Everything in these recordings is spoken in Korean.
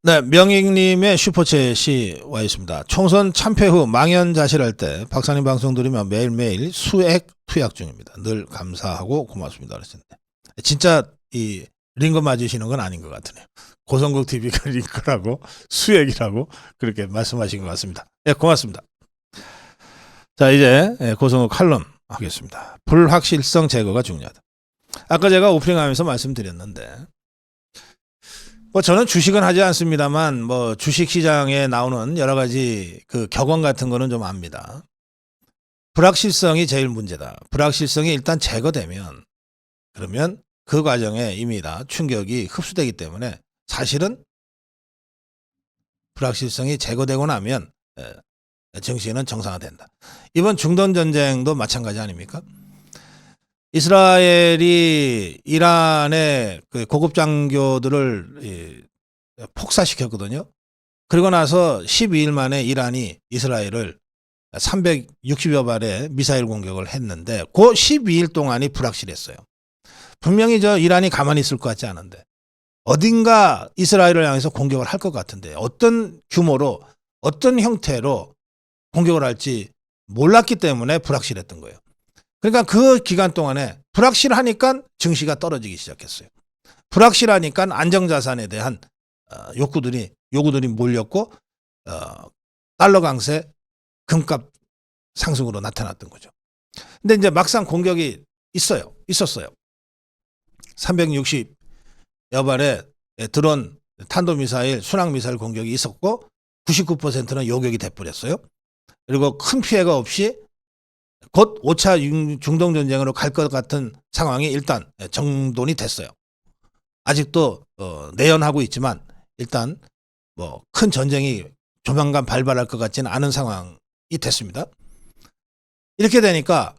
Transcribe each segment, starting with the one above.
네, 명익님의 슈퍼챗이 와 있습니다. 총선 참패 후 망연자실할 때 박사님 방송 들으며 매일매일 수액 투약 중입니다. 늘 감사하고 고맙습니다. 그러셨는데 진짜 이 링거 맞으시는 건 아닌 것 같으네요. 고성국 TV가 링거라고 수액이라고 그렇게 말씀하신 것 같습니다. 네, 고맙습니다. 자, 이제 고성국 칼럼 하겠습니다. 불확실성 제거가 중요하다. 아까 제가 오프닝하면서 말씀드렸는데 저는 주식은 하지 않습니다만 주식 시장에 나오는 여러 가지 그 격언 같은 거는 좀 압니다. 불확실성이 제일 문제다. 불확실성이 일단 제거되면 그러면 그 과정에 이미 다 충격이 흡수되기 때문에 사실은 불확실성이 제거되고 나면 증시는 정상화된다. 이번 중동 전쟁도 마찬가지 아닙니까? 이스라엘이 이란의 그 고급 장교들을 폭사시켰거든요. 그리고 나서 12일 만에 이란이 이스라엘을 360여 발의 미사일 공격을 했는데 그 12일 동안이 불확실했어요. 분명히 이란이 가만히 있을 것 같지 않은데 어딘가 이스라엘을 향해서 공격을 할 것 같은데 어떤 규모로 어떤 형태로 공격을 할지 몰랐기 때문에 불확실했던 거예요. 그러니까 그 기간 동안에 불확실하니까 증시가 떨어지기 시작했어요. 불확실하니까 안정자산에 대한 요구들이 몰렸고 달러 강세, 금값 상승으로 나타났던 거죠. 근데 이제 막상 공격이 있었어요. 360여 발의 드론, 탄도미사일, 순항미사일 공격이 있었고 99%는 요격이 돼버렸어요. 그리고 큰 피해가 없이 곧 5차 중동전쟁으로 갈 것 같은 상황이 일단 정돈이 됐어요. 아직도 내연하고 있지만 일단 큰 전쟁이 조만간 발발할 것 같지는 않은 상황이 됐습니다. 이렇게 되니까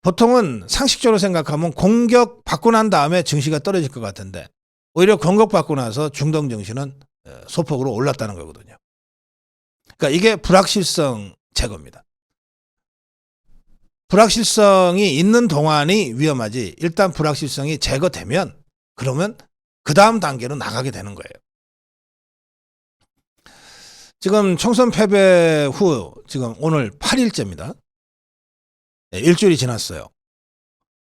보통은 상식적으로 생각하면 공격받고 난 다음에 증시가 떨어질 것 같은데 오히려 공격받고 나서 중동 증시는 소폭으로 올랐다는 거거든요. 그러니까 이게 불확실성 제거입니다. 불확실성이 있는 동안이 위험하지 일단 불확실성이 제거되면 그러면 그 다음 단계로 나가게 되는 거예요. 지금 총선 패배 후 지금 오늘 8일째입니다. 일주일이 지났어요.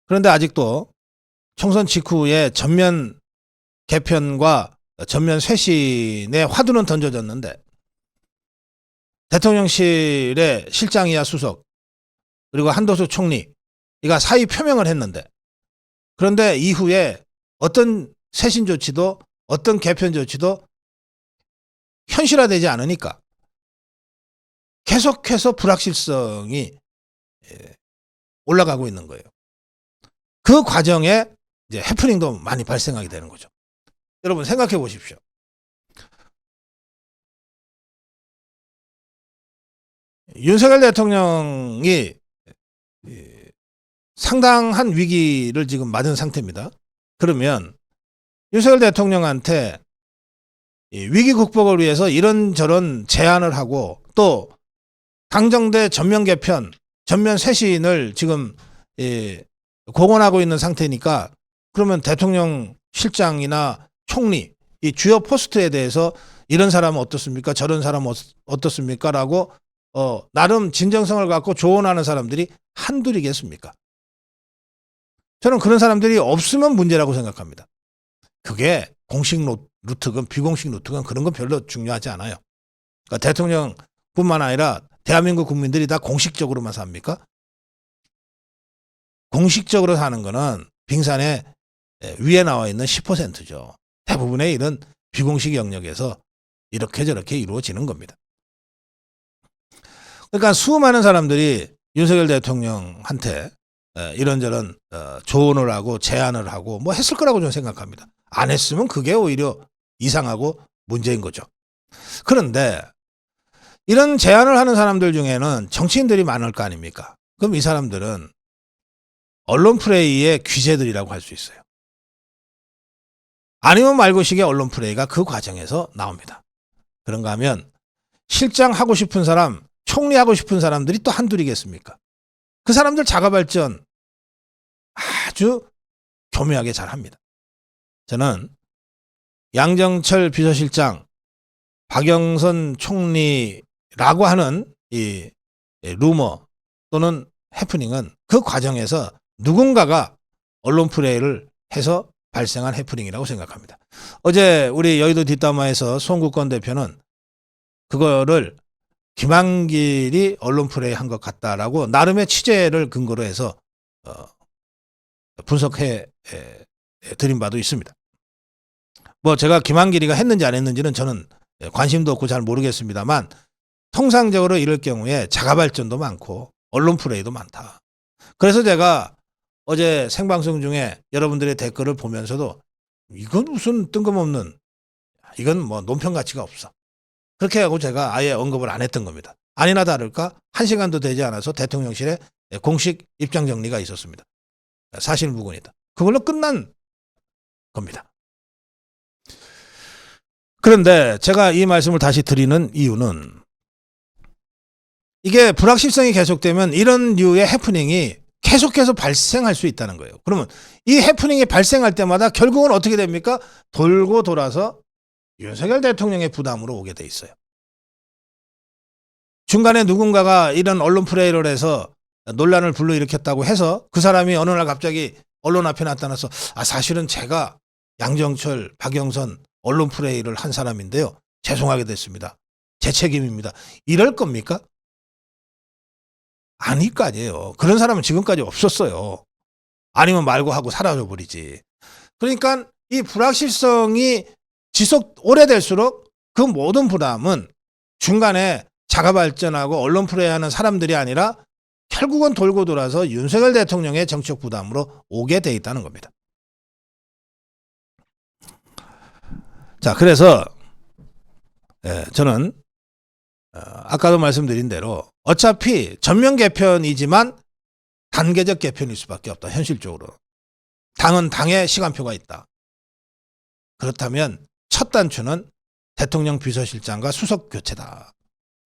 그런데 아직도 총선 직후에 전면 개편과 전면 쇄신의 화두는 던져졌는데 대통령실의 실장이야 수석 그리고 한도수 총리가 사의 표명을 했는데 그런데 이후에 어떤 쇄신 조치도 어떤 개편 조치도 현실화되지 않으니까 계속해서 불확실성이 올라가고 있는 거예요. 그 과정에 이제 해프닝도 많이 발생하게 되는 거죠. 여러분 생각해 보십시오. 윤석열 대통령이 상당한 위기를 지금 맞은 상태입니다. 그러면 윤석열 대통령한테 위기 극복을 위해서 이런저런 제안을 하고 또 당정대 전면 개편, 전면 쇄신을 지금 공언하고 있는 상태니까 그러면 대통령 실장이나 총리 이 주요 포스트에 대해서 이런 사람은 어떻습니까? 저런 사람은 어떻습니까? 라고 나름 진정성을 갖고 조언하는 사람들이 한둘이겠습니까? 저는 그런 사람들이 없으면 문제라고 생각합니다. 그게 공식 루트건 비공식 루트건 그런 건 별로 중요하지 않아요. 그러니까 대통령뿐만 아니라 대한민국 국민들이 다 공식적으로만 삽니까? 공식적으로 사는 거는 빙산의 위에 나와 있는 10%죠. 대부분의 일은 비공식 영역에서 이렇게 저렇게 이루어지는 겁니다. 그러니까 수많은 사람들이 윤석열 대통령한테 이런저런 조언을 하고 제안을 하고 했을 거라고 저는 생각합니다. 안 했으면 그게 오히려 이상하고 문제인 거죠. 그런데 이런 제안을 하는 사람들 중에는 정치인들이 많을 거 아닙니까? 그럼 이 사람들은 언론 플레이의 귀재들이라고 할 수 있어요. 아니면 말고식의 언론 플레이가 그 과정에서 나옵니다. 그런가 하면 실장 하고 싶은 사람, 총리 하고 싶은 사람들이 또 한둘이겠습니까? 그 사람들 자가발전 아주 교묘하게 잘합니다. 저는 양정철 비서실장 박영선 총리라고 하는 이 루머 또는 해프닝은 그 과정에서 누군가가 언론 플레이를 해서 발생한 해프닝이라고 생각합니다. 어제 우리 여의도 뒷담화에서 송국권 대표는 그거를 김한길이 언론 플레이 한 것 같다라고 나름의 취재를 근거로 해서 분석해 드린 바도 있습니다. 뭐 제가 김한길이가 했는지 안 했는지는 저는 관심도 없고 잘 모르겠습니다만 통상적으로 이럴 경우에 자가 발전도 많고 언론 플레이도 많다. 그래서 제가 어제 생방송 중에 여러분들의 댓글을 보면서도 이건 무슨 뜬금없는, 이건 뭐 논평 가치가 없어, 그렇게 하고 제가 아예 언급을 안 했던 겁니다. 아니나 다를까 1시간도 되지 않아서 대통령실에 공식 입장 정리가 있었습니다. 사실무근이다. 그걸로 끝난 겁니다. 그런데 제가 이 말씀을 다시 드리는 이유는 이게 불확실성이 계속되면 이런 류의 해프닝이 계속해서 발생할 수 있다는 거예요. 그러면 이 해프닝이 발생할 때마다 결국은 어떻게 됩니까? 돌고 돌아서 윤석열 대통령의 부담으로 오게 돼 있어요. 중간에 누군가가 이런 언론 플레이를 해서 논란을 불러일으켰다고 해서 그 사람이 어느 날 갑자기 언론 앞에 나타나서 사실은 제가 양정철, 박영선 언론 플레이를 한 사람인데요, 죄송하게 됐습니다, 제 책임입니다, 이럴 겁니까? 아닐 거 아니에요. 그런 사람은 지금까지 없었어요. 아니면 말고 하고 사라져 버리지. 그러니까 이 불확실성이 지속 오래될수록 그 모든 부담은 중간에 자가 발전하고 언론 플레이하는 사람들이 아니라 결국은 돌고 돌아서 윤석열 대통령의 정치적 부담으로 오게 돼 있다는 겁니다. 자, 그래서 저는 아까도 말씀드린 대로 어차피 전면 개편이지만 단계적 개편일 수밖에 없다. 현실적으로. 당은 당의 시간표가 있다. 그렇다면 첫 단추는 대통령 비서실장과 수석 교체다.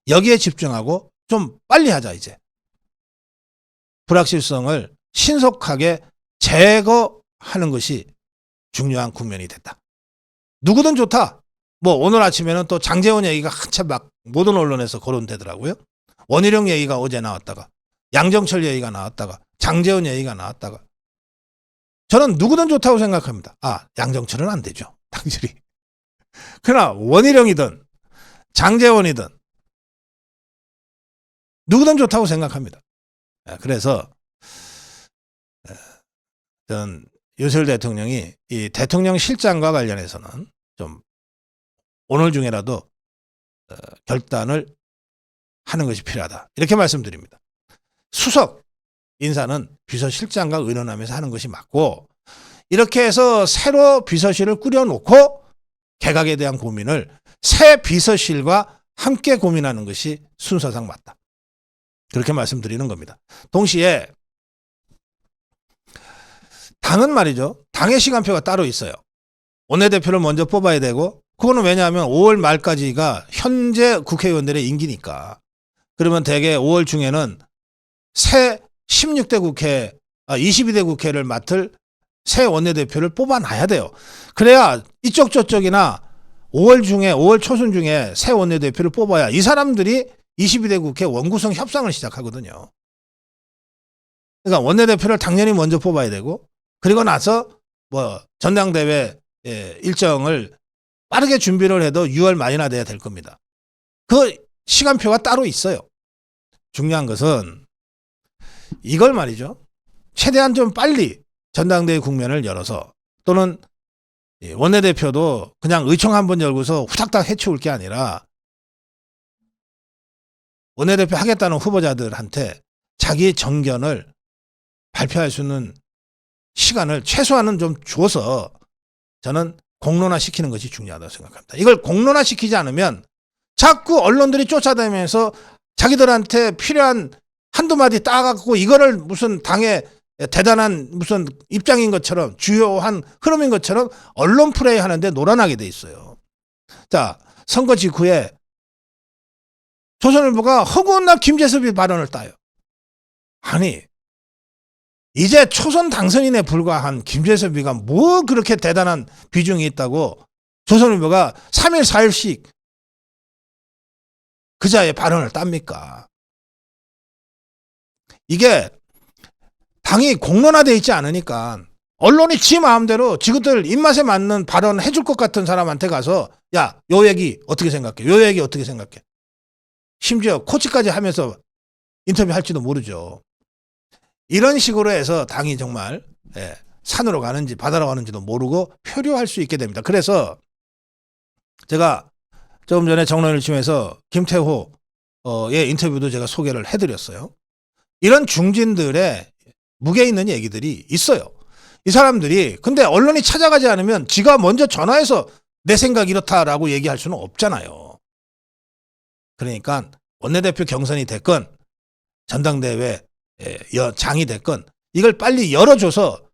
여기에 집중하고 좀 빨리 하자 이제. 불확실성을 신속하게 제거하는 것이 중요한 국면이 됐다. 누구든 좋다. 뭐 오늘 아침에는 또 장제원 얘기가 한참 막 모든 언론에서 거론되더라고요. 원희룡 얘기가 어제 나왔다가 양정철 얘기가 나왔다가 장제원 얘기가 나왔다가 저는 누구든 좋다고 생각합니다. 양정철은 안 되죠, 당연히. 그러나 원희룡이든 장제원이든 누구든 좋다고 생각합니다. 그래서 저는 윤석열 대통령이 이 대통령 실장과 관련해서는 좀 오늘 중에라도 결단을 하는 것이 필요하다, 이렇게 말씀드립니다. 수석 인사는 비서실장과 의논하면서 하는 것이 맞고, 이렇게 해서 새로 비서실을 꾸려놓고 개각에 대한 고민을 새 비서실과 함께 고민하는 것이 순서상 맞다, 그렇게 말씀드리는 겁니다. 동시에 당은 말이죠, 당의 시간표가 따로 있어요. 원내대표를 먼저 뽑아야 되고, 그거는 왜냐하면 5월 말까지가 현재 국회의원들의 임기니까. 그러면 대개 5월 중에는 새 16대 국회, 22대 국회를 맡을 새 원내대표를 뽑아놔야 돼요. 그래야 이쪽 저쪽이나 5월 초순 중에 새 원내대표를 뽑아야 이 사람들이 22대 국회 원구성 협상을 시작하거든요. 그러니까 원내대표를 당연히 먼저 뽑아야 되고, 그리고 나서 뭐 전당대회 일정을 빠르게 준비를 해도 6월 말이나 돼야 될 겁니다. 그 시간표가 따로 있어요. 중요한 것은 이걸 말이죠, 최대한 좀 빨리 전당대회 국면을 열어서, 또는 원내대표도 그냥 의총 한번 열고서 후닥닥 해치울 게 아니라 원내대표 하겠다는 후보자들한테 자기 정견을 발표할 수 있는 시간을 최소한은 좀 줘서 저는 공론화 시키는 것이 중요하다고 생각합니다. 이걸 공론화 시키지 않으면 자꾸 언론들이 쫓아다니면서 자기들한테 필요한 한두 마디 따갖고 이거를 무슨 당의 대단한 무슨 입장인 것처럼, 주요한 흐름인 것처럼 언론 플레이 하는데 놀아나게 돼 있어요. 자, 선거 직후에 조선일보가 허구한 날 김재섭이 발언을 따요. 아니, 이제 초선 당선인에 불과한 김재섭이가 뭐 그렇게 대단한 비중이 있다고 조선일보가 3일 4일씩 그자의 발언을 땁니까? 이게 당이 공론화되어 있지 않으니까 언론이 지 마음대로 지그들 입맛에 맞는 발언 해줄 것 같은 사람한테 가서 야, 요 얘기 어떻게 생각해? 요 얘기 어떻게 생각해? 심지어 코치까지 하면서 인터뷰 할지도 모르죠. 이런 식으로 해서 당이 정말 산으로 가는지 바다로 가는지도 모르고 표류할 수 있게 됩니다. 그래서 제가 조금 전에 정론일침에서 김태호의 인터뷰도 제가 소개를 해드렸어요. 이런 중진들의 무게 있는 얘기들이 있어요. 이 사람들이 근데 언론이 찾아가지 않으면 지가 먼저 전화해서 내 생각 이렇다라고 얘기할 수는 없잖아요. 그러니까 원내대표 경선이 됐건 전당대회 장이 됐건 이걸 빨리 열어줘서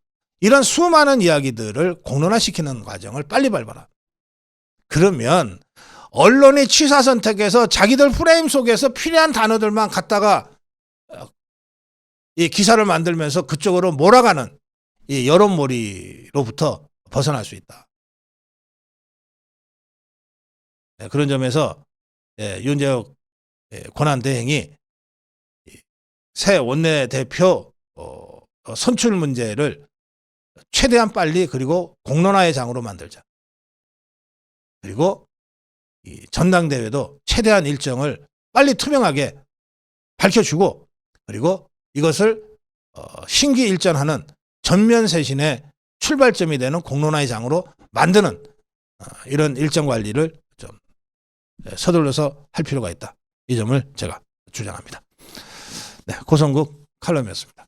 이런 수많은 이야기들을 공론화시키는 과정을 빨리 밟아라. 그러면 언론이 취사 선택해서 자기들 프레임 속에서 필요한 단어들만 갖다가 이 기사를 만들면서 그쪽으로 몰아가는 이 여론몰이로부터 벗어날 수 있다. 그런 점에서 윤재욱 권한대행이 새 원내대표 선출 문제를 최대한 빨리 그리고 공론화의 장으로 만들자. 그리고 이 전당대회도 최대한 일정을 빨리 투명하게 밝혀주고 그리고 이것을 신기일전하는 전면쇄신의 출발점이 되는 공론화의 장으로 만드는 이런 일정 관리를 좀 서둘러서 할 필요가 있다. 이 점을 제가 주장합니다. 네, 고성국 칼럼이었습니다.